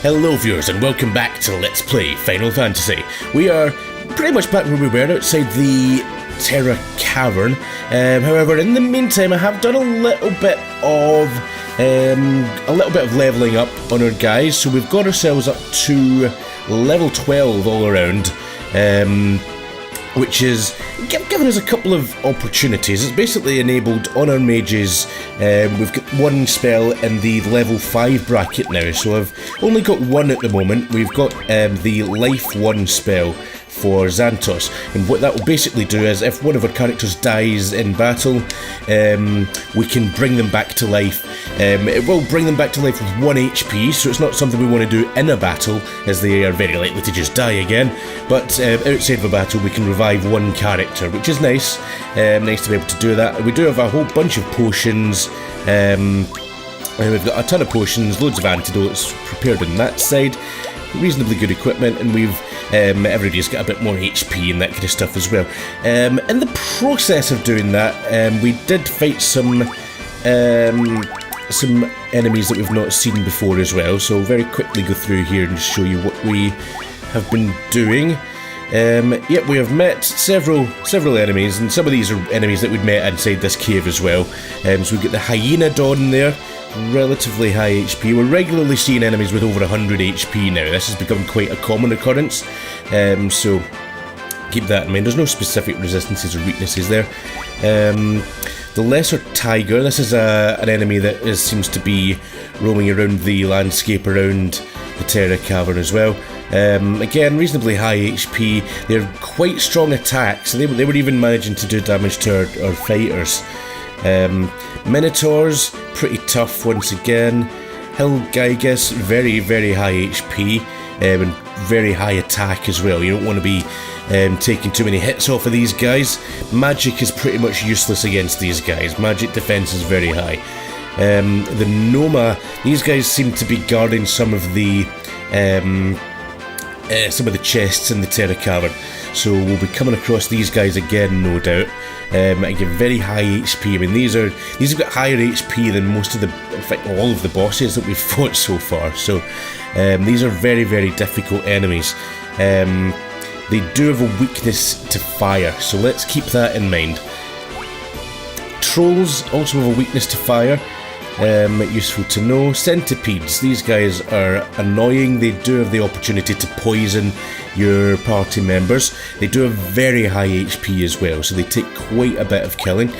Hello viewers and welcome back to Let's Play Final Fantasy. We are pretty much back where we were outside the Terra Cavern. However, in the meantime I have done a little bit of leveling up on our guys. So we've got ourselves up to level 12 all around, which is given us a couple of opportunities. It's basically enabled on our mages. We've got one spell in the level 5 bracket now, so I've only got one at the moment. We've got the life 1 spell for Xantos, and what that will basically do is if one of our characters dies in battle, we can bring them back to life. It will bring them back to life with 1 HP, so it's not something we want to do in a battle, as they are very likely to just die again, but outside of a battle we can revive one character, which is nice. Nice to be able to do that. We do have a whole bunch of potions. We've got a ton of potions, loads of antidotes prepared on that side, reasonably good equipment, and we've everybody's got a bit more HP and that kind of stuff as well. In the process of doing that, we did fight some enemies that we've not seen before as well, so I'll very quickly go through here and show you what we have been doing. Yep, we have met several enemies, and some of these are enemies that we'd met inside this cave as well. So we've got the Hyena Dawn there, relatively high HP. We're regularly seeing enemies with over 100 HP now. This has become quite a common occurrence, so keep that in mind. There's no specific resistances or weaknesses there. The Lesser Tiger, this is an enemy that seems to be roaming around the landscape around the Terra Cavern as well. Again, reasonably high HP. They're quite strong attacks, so they were even managing to do damage to our fighters. Minotaurs, pretty tough once again. Helgaigus, very, very high HP, and very high attack as well. You don't want to be taking too many hits off of these guys. Magic is pretty much useless against these guys. Magic defense is very high. The Noma, these guys seem to be guarding some of the chests in the Terra Cavern, so we'll be coming across these guys again, no doubt. I get very high HP. I mean, these have got higher HP than most of the, in fact, all of the bosses that we've fought so far. So these are very, very difficult enemies. They do have a weakness to fire, so let's keep that in mind. Trolls also have a weakness to fire. Useful to know. Centipedes, these guys are annoying. They do have the opportunity to poison your party members. They do have very high HP as well, so they take quite a bit of killing.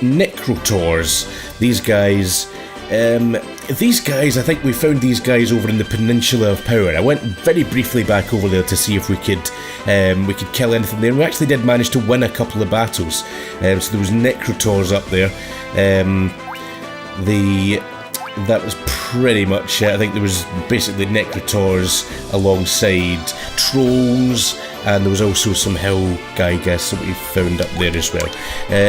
Necrotors, these guys, I think we found these guys over in the Peninsula of Power. I went very briefly back over there to see if we could kill anything there. We actually did manage to win a couple of battles. So there was Necrotors up there. That was pretty much it. I think there was basically Necrotors alongside Trolls, and there was also some Helgaigus that we found up there as well.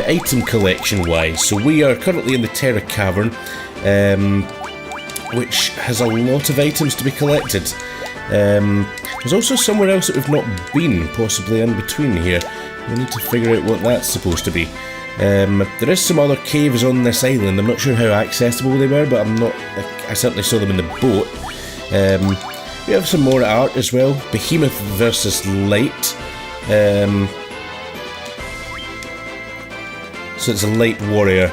Item collection wise, so we are currently in the Terra Cavern, which has a lot of items to be collected. There's also somewhere else that we've not been, possibly in between here. We need to figure out what that's supposed to be. There is some other caves on this island. I'm not sure how accessible they were, but I certainly saw them in the boat. We have some more art as well. Behemoth versus Light. So it's a light warrior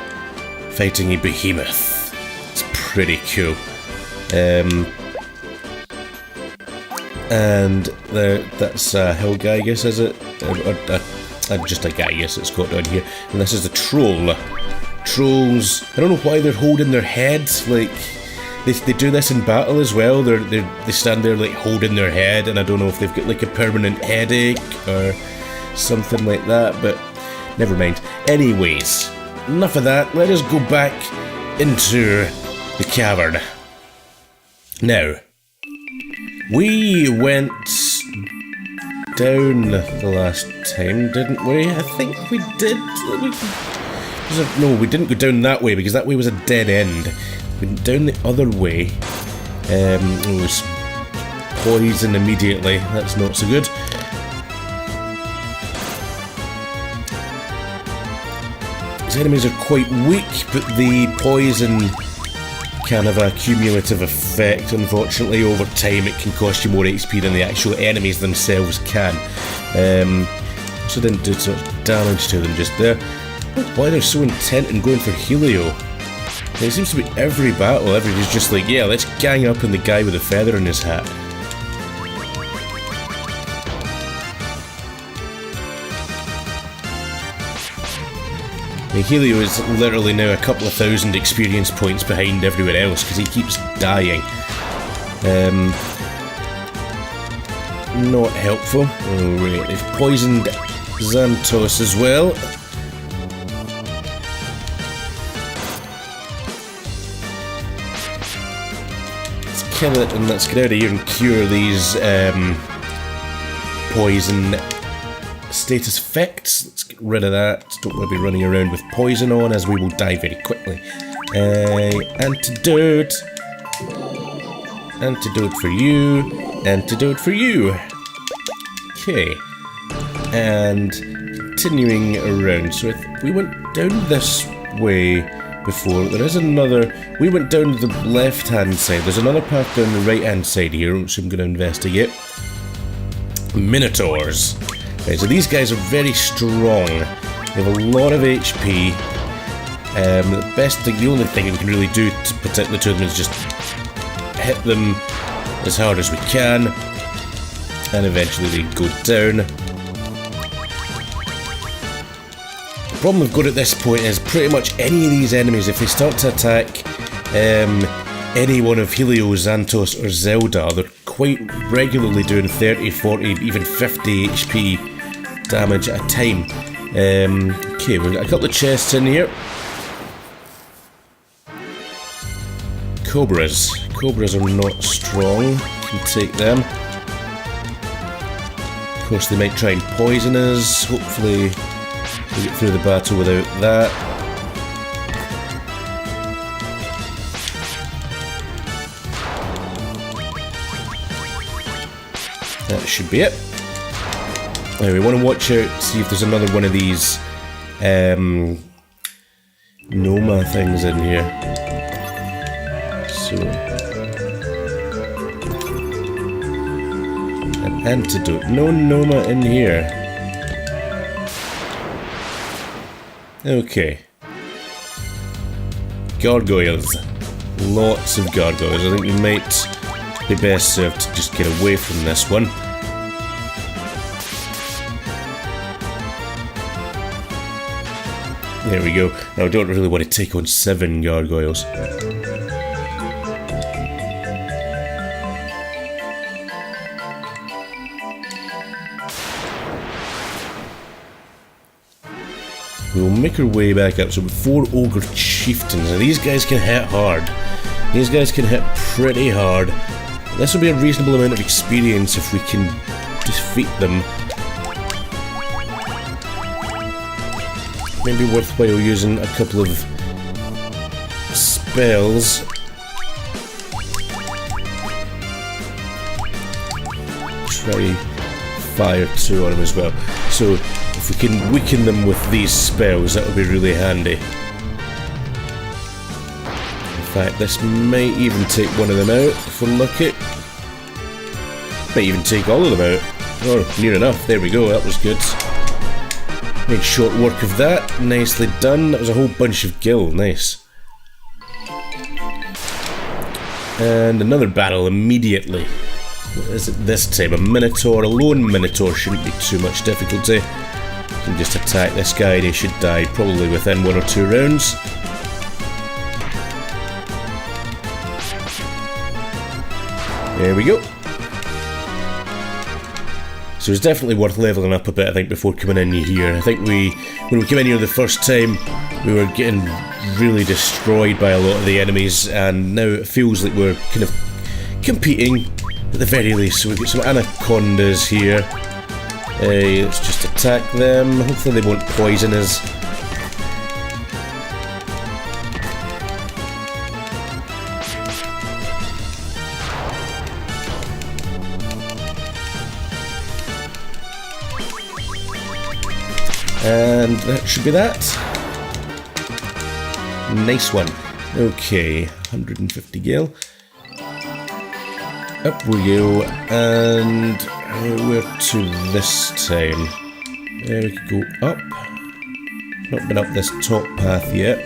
fighting a behemoth. It's pretty cool. And that's Helgaigus, is it? Just a Gaius that's got down here. And this is the Troll. Trolls, I don't know why they're holding their heads. Like, they do this in battle as well. They stand there like holding their head, and I don't know if they've got like a permanent headache or something like that, but never mind. Anyways, enough of that. Let us go back into the cavern. Now, we went down the last time, didn't we? I think we did. No, we didn't go down that way, because that way was a dead end. We went down the other way. It was poison immediately. That's not so good. These enemies are quite weak, but the poison can have a cumulative effect. Unfortunately, over time it can cost you more HP than the actual enemies themselves can. So didn't do so much damage to them just there. Why they're so intent on going for Helio? It seems to be every battle, everybody's just like, yeah, let's gang up on the guy with the feather in his hat. Helio is literally now a couple of thousand experience points behind everyone else because he keeps dying. Not helpful. Oh, right, they've poisoned Xantos as well. Let's kill it and let's get out of here and cure these poison status effects. Let's get rid of that. Don't want to be running around with poison on, as we will die very quickly. Antidote. Antidote for you. Antidote for you. Okay. And continuing around. So if we went down this way before, there is another. We went down to the left hand side. There's another path down the right hand side here, which I'm going to investigate. Minotaurs. Right, so these guys are very strong. They have a lot of HP. The best thing, the only thing we can really do to protect the two of them is just hit them as hard as we can, and eventually they go down. The problem we've got at this point is pretty much any of these enemies, if they start to attack any one of Helio, Xantos or Zelda, they're quite regularly doing 30, 40, even 50 HP damage at a time. Okay, we've got a couple of chests in here. Cobras. Cobras are not strong. Can take them. Of course, they might try and poison us. Hopefully, we get through the battle without that. That should be it. Now we want to watch out, see if there's another one of these Noma things in here. So, an antidote. No Noma in here. Okay. Gargoyles. Lots of gargoyles. I think we might be best served to just get away from this one. There we go. Now I don't really want to take on 7 gargoyles. We'll make our way back up. So 4 ogre chieftains. Now these guys can hit hard. These guys can hit pretty hard. This will be a reasonable amount of experience if we can defeat them. Maybe worthwhile using a couple of spells. Try fire 2 on them as well. So if we can weaken them with these spells, that would be really handy. In fact, this might even take one of them out if we're lucky. Might even take all of them out. Oh, near enough. There we go. That was good. Made short work of that. Nicely done. That was a whole bunch of gil. Nice. And another battle immediately. What is it this time? A Minotaur. A lone Minotaur shouldn't be too much difficulty. You can just attack this guy and he should die probably within 1 or 2 rounds. There we go. So it's definitely worth leveling up a bit, I think, before coming in here. I think when we came in here the first time, we were getting really destroyed by a lot of the enemies, and now it feels like we're kind of competing at the very least. So we've got some anacondas here. Let's just attack them. Hopefully they won't poison us. And that should be that. Nice one. Okay, 150 gil. Up we go, and where to this time? We could go up. Not been up this top path yet.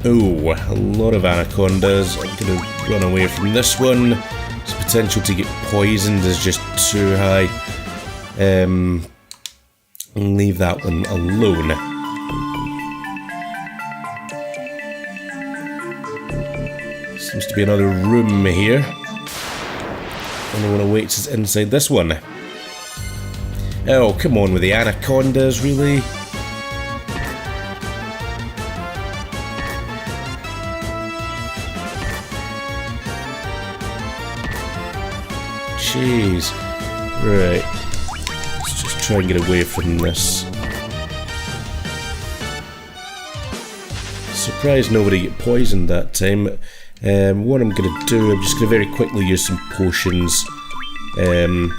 Oh, a lot of anacondas. I'm gonna run away from this one. Its potential to get poisoned is just too high. Leave that one alone. Seems to be another room here. Only one awaits is inside this one. Oh, come on with the anacondas, really? Jeez. Right. Let's just try and get away from this. Surprised nobody get poisoned that time. What I'm going to do, I'm just going to very quickly use some potions on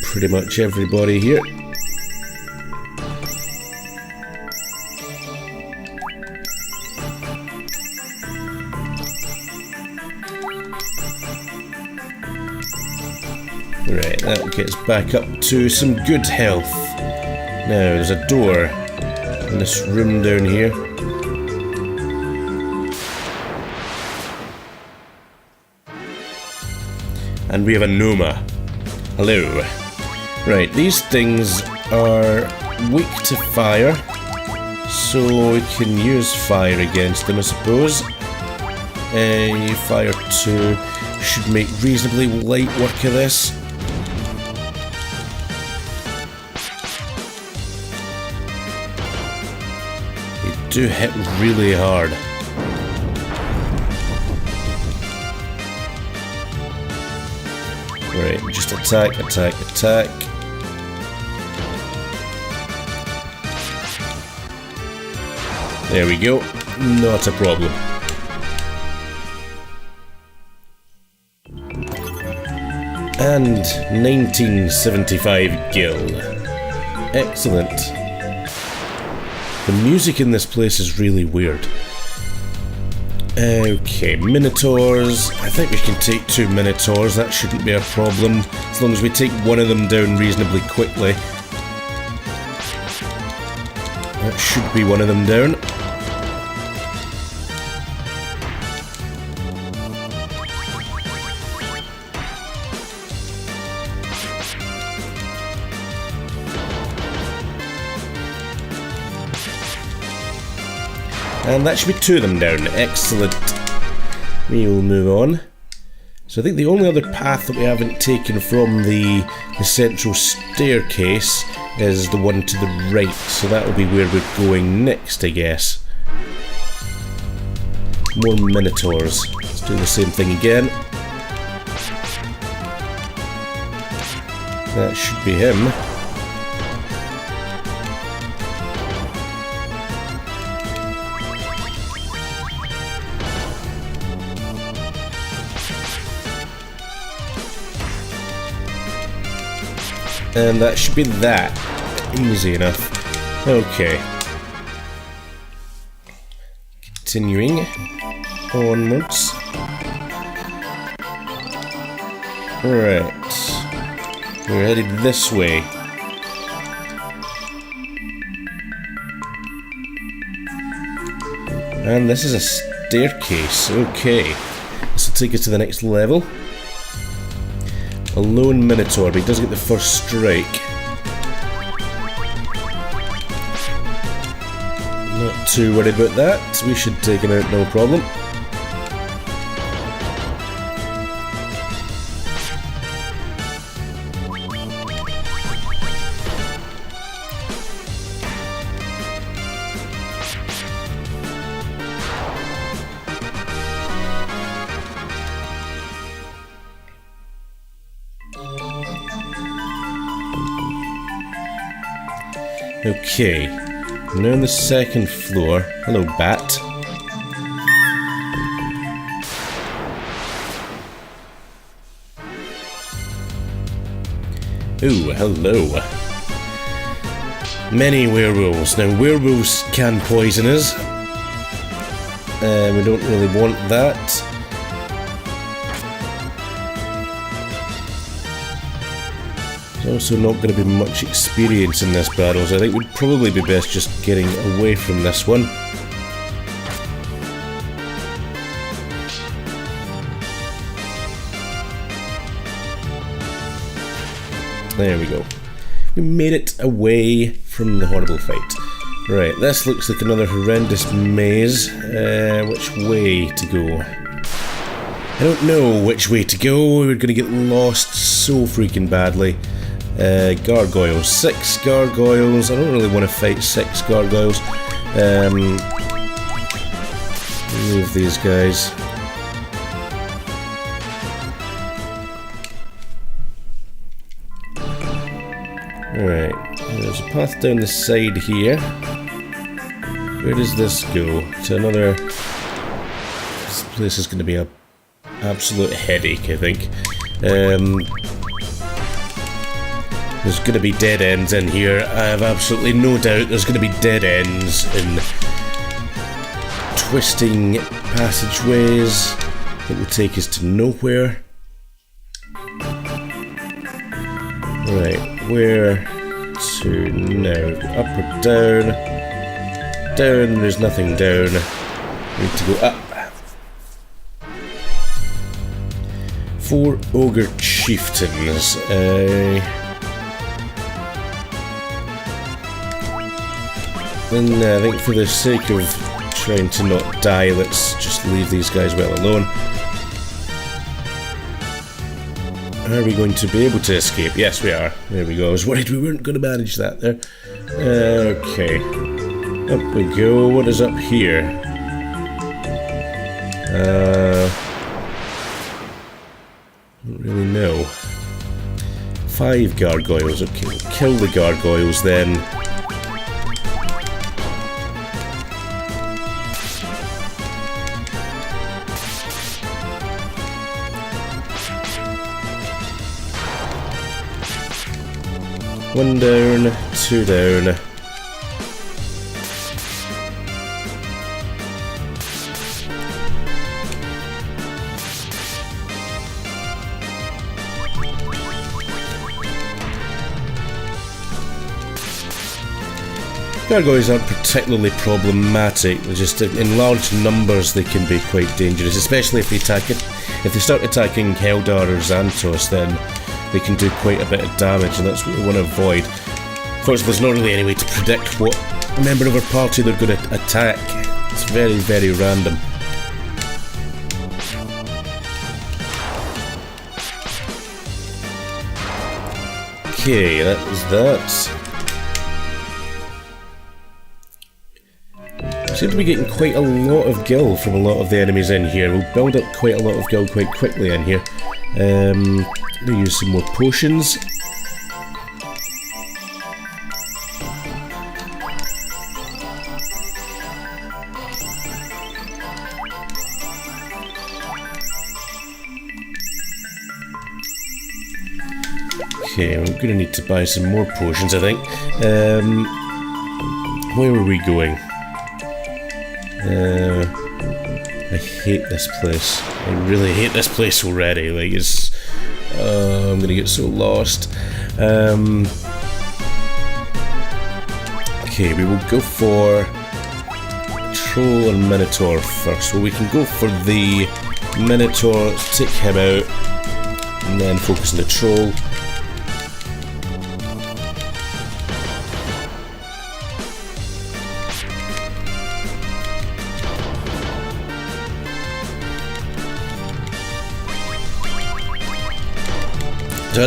pretty much everybody here. Right, that gets back up to some good health. Now, there's a door in this room down here. And we have a Noma. Hello. Right, these things are weak to fire, so we can use fire against them, I suppose. Fire 2 should make reasonably light work of this. They do hit really hard. Right, just attack, attack, attack. There we go. Not a problem. And 1975 gil. Excellent. The music in this place is really weird. Okay, Minotaurs. I think we can take 2 Minotaurs, that shouldn't be a problem, as long as we take one of them down reasonably quickly. That should be one of them down. And that should be 2 of them down. Excellent. We will move on. So I think the only other path that we haven't taken from the central staircase is the one to the right. So that will be where we're going next, I guess. More Minotaurs. Let's do the same thing again. That should be him. And that should be that. Easy enough. Okay. Continuing onwards. Right. We're headed this way. And this is a staircase. Okay. This will take us to the next level. A lone Minotaur, but he does get the first strike. Not too worried about that. We should take him out, no problem. Okay, now on the second floor. Hello, bat. Ooh, hello. Many werewolves. Now, werewolves can poison us. We don't really want that. There's also not going to be much experience in this battle, so I think we'd probably be best just getting away from this one. There we go. We made it away from the horrible fight. Right, this looks like another horrendous maze. Which way to go? I don't know which way to go. We're gonna get lost so freaking badly. Gargoyles. 6 gargoyles. I don't really want to fight 6 gargoyles. Remove these guys. Alright, there's a path down the side here. Where does this go? To another... This place is going to be an absolute headache, I think. There's going to be dead ends in here. I have absolutely no doubt there's going to be dead ends in twisting passageways that will take us to nowhere. Right, where to now? Up or down? Down, there's nothing down. We need to go up. 4 ogre chieftains. And I think for the sake of trying to not die, let's just leave these guys well alone. Are we going to be able to escape? Yes, we are. There we go. I was worried we weren't going to manage that there. Okay. Up we go. What is up here? Don't really know. 5 gargoyles. Okay, we'll kill the gargoyles then. One down, 2 down. Gargoyles aren't particularly problematic. They're just in large numbers they can be quite dangerous, especially if they attack it. If they start attacking Heldar or Xantos, then they can do quite a bit of damage, and that's what we want to avoid. Of course, there's not really any way to predict what member of our party they're going to attack. It's very, very random. Okay, that was that. Seem to be getting quite a lot of gil from a lot of the enemies in here. We'll build up quite a lot of gil quite quickly in here. We'll use some more potions. Okay, we're gonna need to buy some more potions, I think. Where were we going? I hate this place. I really hate this place already. Like, it's... I'm gonna get so lost. Okay, we will go for Troll and Minotaur first. Well, we can go for the Minotaur, take him out, and then focus on the Troll.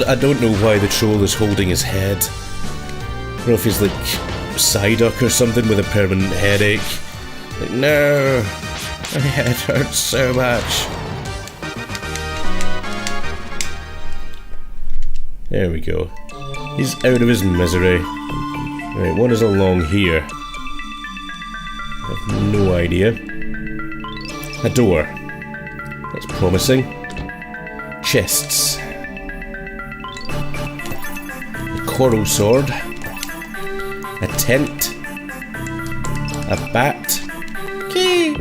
I don't know why the Troll is holding his head. I don't know if he's like Psyduck or something with a permanent headache. Like, no, my head hurts so much. There we go. He's out of his misery. Right, what is along here? I have no idea. A door. That's promising. Chests. Coral sword. a tent, a bat. Okay.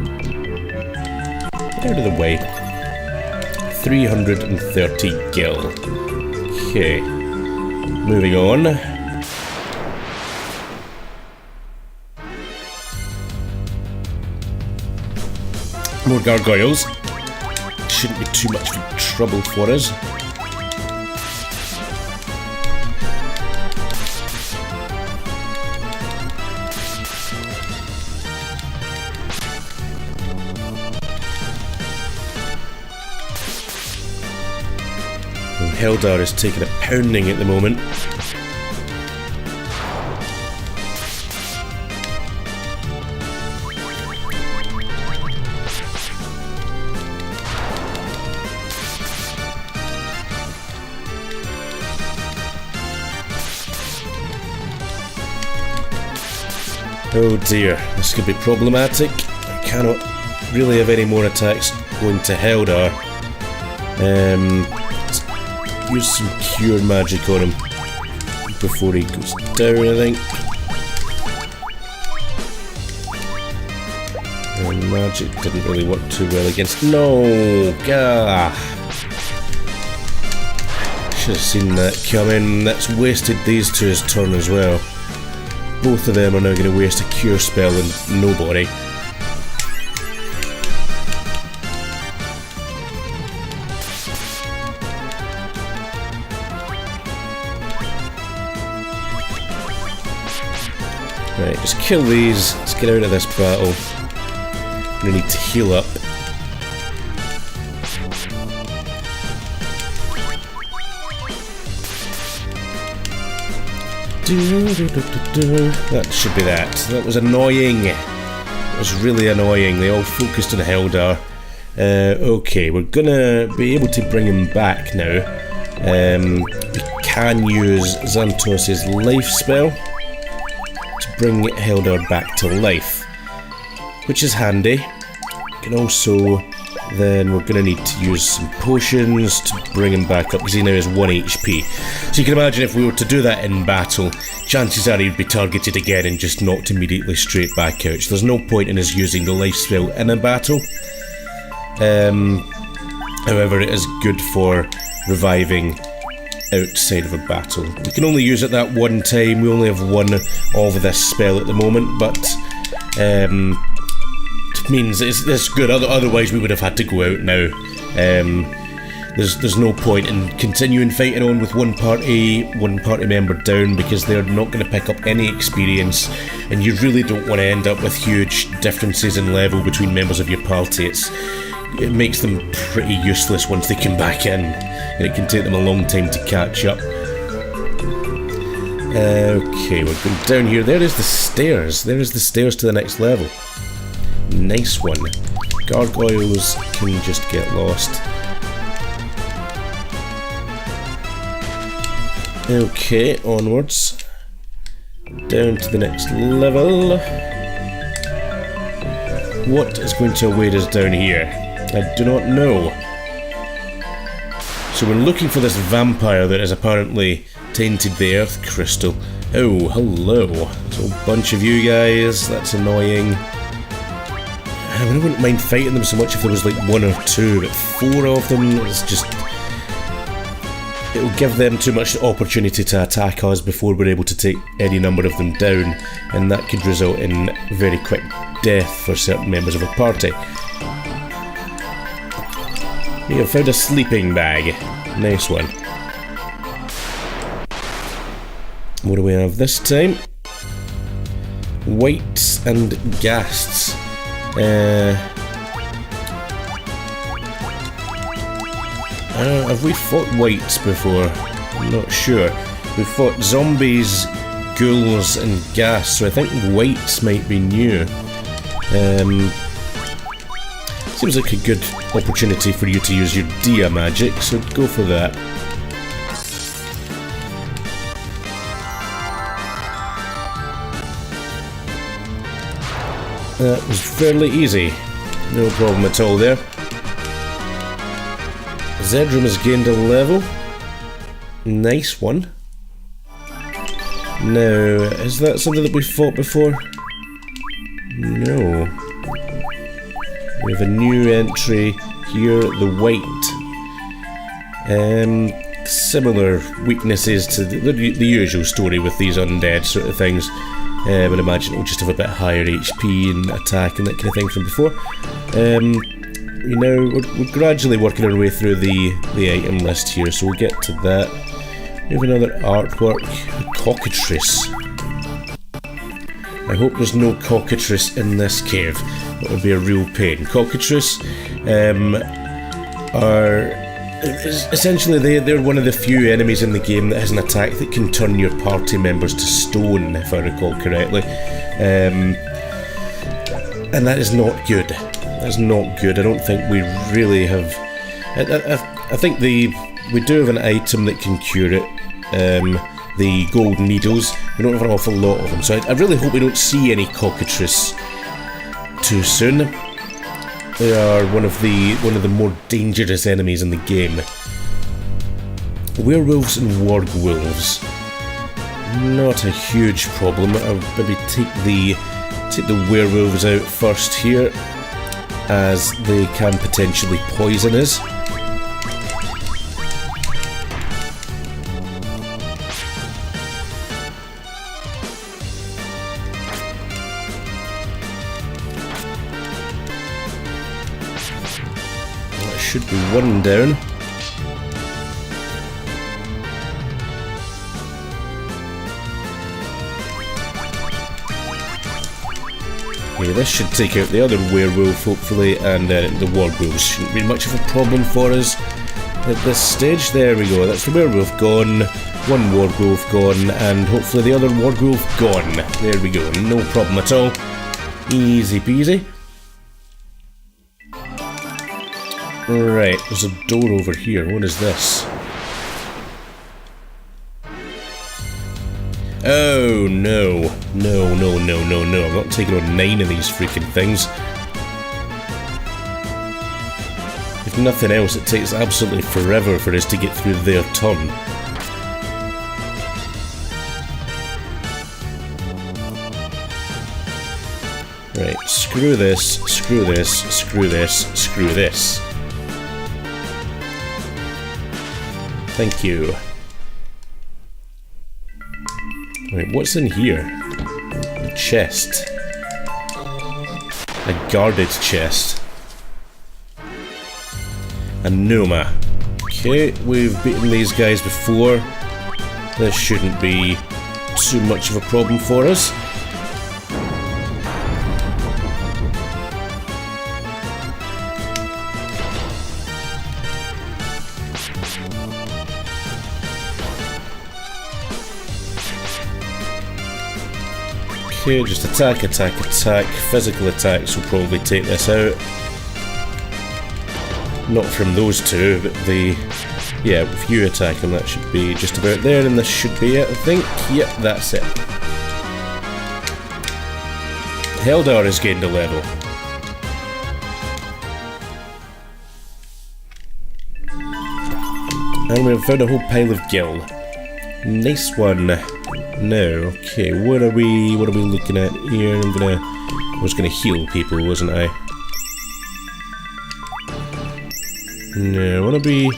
Get out of the way. 330 gil. Okay. Moving on. More gargoyles. Shouldn't be too much trouble for us. Heldar is taking a pounding at the moment. Oh dear, this could be problematic. I cannot really have any more attacks going to Heldar. Use some cure magic on him before he goes down, I think. And magic didn't really work too well against. No! Gah! Should have seen that coming. That's wasted these two's turn as well. Both of them are now going to waste a cure spell on nobody. Right, just kill these. Let's get out of this battle. We need to heal up. That should be that. That was annoying. It was really annoying. They all focused on Heldar. Okay, we're gonna be able to bring him back now. We can use Xantos's life spell to bring Heldar back to life, which is handy. We can also, then we're going to need to use some potions to bring him back up, because he now has 1 HP. So you can imagine if we were to do that in battle, chances are he'd be targeted again and just knocked immediately straight back out. So there's no point in us using the life spell in a battle. However, it is good for reviving outside of a battle. We can only use it that one time. We only have one of this spell at the moment, but it means it's good. Otherwise we would have had to go out now. There's no point in continuing fighting on with one party member down, because they're not going to pick up any experience, and you really don't want to end up with huge differences in level between members of your party. It makes them pretty useless once they come back in, and it can take them a long time to catch up. Okay, we're going down here. There is the stairs. There is the stairs to the next level. Nice one. Gargoyles can just get lost. Okay, onwards. Down to the next level. What is going to await us down here? I do not know. So we're looking for this vampire that has apparently tainted the earth crystal. Oh, hello. There's a whole bunch of you guys. That's annoying. I wouldn't mind fighting them so much if there was like 1 or 2, but 4 of them is just... It'll give them too much opportunity to attack us before we're able to take any number of them down, and that could result in very quick death for certain members of a party. We have found a sleeping bag. Nice one. What do we have this time? Whites and ghasts. Have we fought whites before? I'm not sure. We've fought zombies, ghouls and ghasts, so I think whites might be new. Seems like a good opportunity for you to use your Dia magic, so go for that. That was fairly easy. No problem at all there. Zedrum has gained a level. Nice one. Now, is that something that we fought before? No. We have a new entry here, the White. Similar weaknesses to the usual story with these undead sort of things. I would imagine it'll just have a bit higher HP and attack and that kind of thing from before. We're gradually working our way through the item list here, so we'll get to that. We have another artwork, a cockatrice. I hope there's no cockatrice in this cave. That would be a real pain. Cockatrice are essentially they're one of the few enemies in the game that has an attack that can turn your party members to stone, if I recall correctly. And that is not good. That's not good. I don't think we really have. I think we do have an item that can cure it. The gold needles. We don't have an awful lot of them, so I really hope we don't see any cockatrice too soon. They are one of the more dangerous enemies in the game. Werewolves and wargwolves. Not a huge problem. I'll maybe take the werewolves out first here, as they can potentially poison us. That should be one down. Okay, this should take out the other werewolf, hopefully, and the wargwolves shouldn't be much of a problem for us at this stage. There we go, that's the werewolf gone, one wargwolf gone, and hopefully the other wargwolf gone. There we go, no problem at all. Easy peasy. Right, there's a door over here. What is this? Oh no, no, no, no, no, no. I'm not taking on 9 of these freaking things. If nothing else, it takes absolutely forever for us to get through their turn. Right, screw this, screw this, screw this, screw this. Thank you. Right, what's in here? A chest. A guarded chest. A Noma. Okay, we've beaten these guys before. This shouldn't be too much of a problem for us. Okay, just attack, attack, attack. Physical attacks will probably take this out. Not from those two, but yeah, if you attack them, that should be just about there, and this should be it, I think. Yep, that's it. Heldar has gained a level. And we've found a whole pile of gil. Nice one. Now, okay, what are we looking at here? I was gonna heal people, wasn't I? No, I wanna be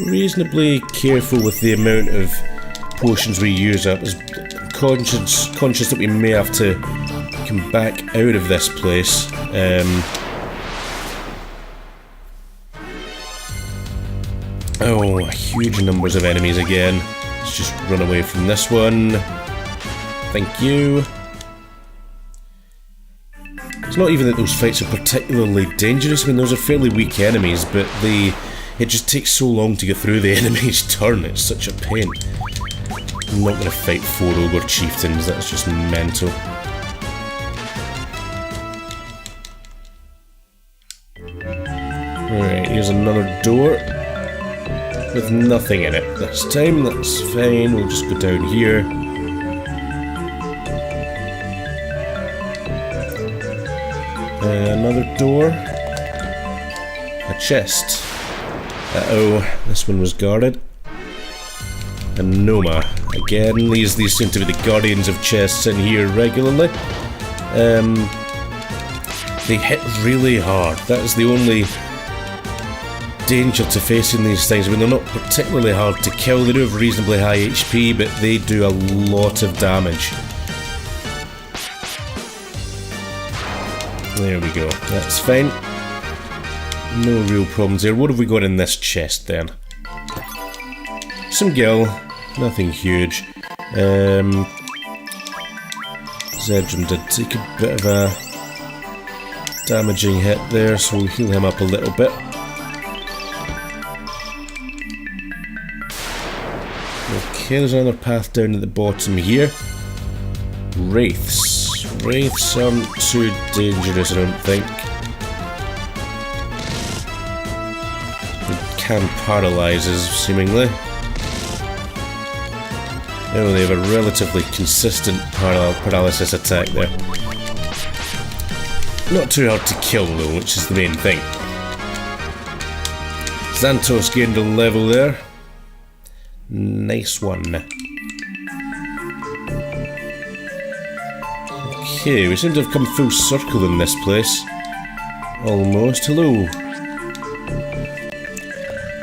reasonably careful with the amount of potions we use up. I'm conscious that we may have to come back out of this place. Oh, huge numbers of enemies again. Let's just run away from this one. Thank you. It's not even that those fights are particularly dangerous. I mean, those are fairly weak enemies, but it just takes so long to get through the enemy's turn. It's such a pain. I'm not going to fight 4 ogre chieftains. That's just mental. Alright, here's another door. With nothing in it this time, that's fine, we'll just go down here. Another door. A chest. Uh-oh, this one was guarded. A Noma. Again, these seem to be the guardians of chests in here regularly. They hit really hard. That is the only danger to facing these things. I mean, they're not particularly hard to kill. They do have reasonably high HP, but they do a lot of damage. There we go. That's fine. No real problems here. What have we got in this chest then? Some gil. Nothing huge. Zedram did take a bit of a damaging hit there, so we'll heal him up a little bit. Okay, there's another path down at the bottom here. Wraiths. Wraiths aren't too dangerous, I don't think. They can paralyze us, seemingly. Oh, they have a relatively consistent paralysis attack there. Not too hard to kill though, which is the main thing. Xantos gained a level there. Nice one. Okay, we seem to have come full circle in this place. Almost. Hello.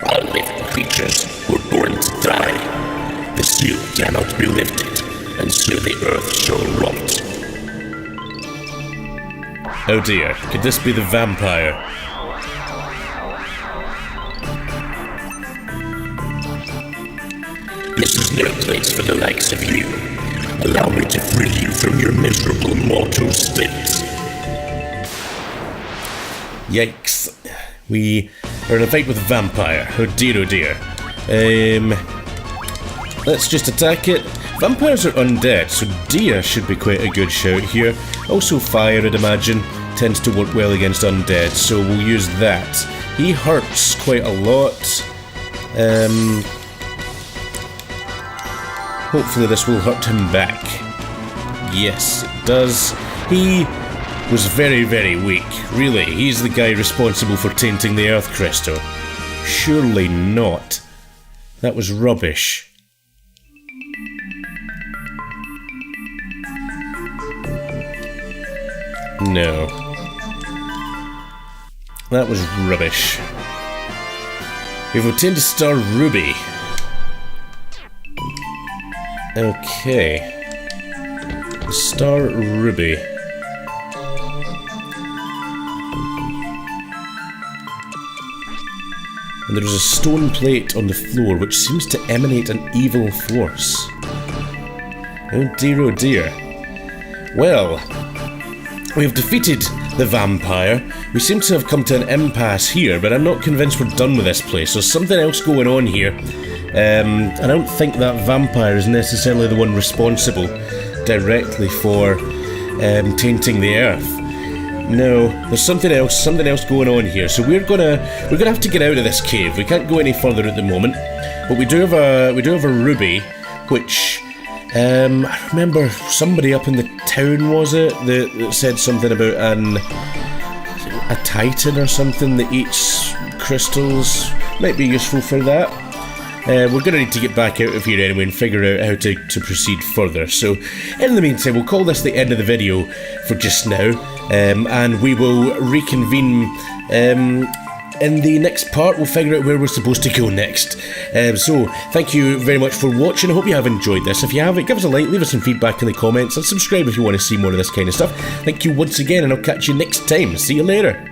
All living creatures were born to die. The seal cannot be lifted, and so the earth shall rot. Oh dear, could this be the vampire? This is no place for the likes of you. Allow me to free you from your miserable mortal state. Yikes. We are in a fight with a vampire. Oh dear, oh dear. Let's just attack it. Vampires are undead, so deer should be quite a good shout here. Also fire, I'd imagine, tends to work well against undead, so we'll use that. He hurts quite a lot. Hopefully this will hurt him back. Yes, it does. He was very, very weak. Really, he's the guy responsible for tainting the Earth Crystal. Surely not. That was rubbish. No. That was rubbish. We've obtained a Star Ruby. Okay. Star Ruby. And there's a stone plate on the floor which seems to emanate an evil force. Oh dear, oh dear. Well, we've defeated the vampire. We seem to have come to an impasse here, but I'm not convinced we're done with this place. There's something else going on here. I don't think that vampire is necessarily the one responsible directly for tainting the earth. No, there's something else going on here. So we're gonna have to get out of this cave. We can't go any further at the moment, but we do have a ruby, which I remember somebody up in the town, was it, that said something about a titan or something that eats crystals. Might be useful for that. We're going to need to get back out of here anyway and figure out how to proceed further. So, in the meantime, we'll call this the end of the video for just now, and we will reconvene in the next part. We'll figure out where we're supposed to go next. So, thank you very much for watching. I hope you have enjoyed this. If you haven't, give us a like, leave us some feedback in the comments, and subscribe if you want to see more of this kind of stuff. Thank you once again, and I'll catch you next time. See you later.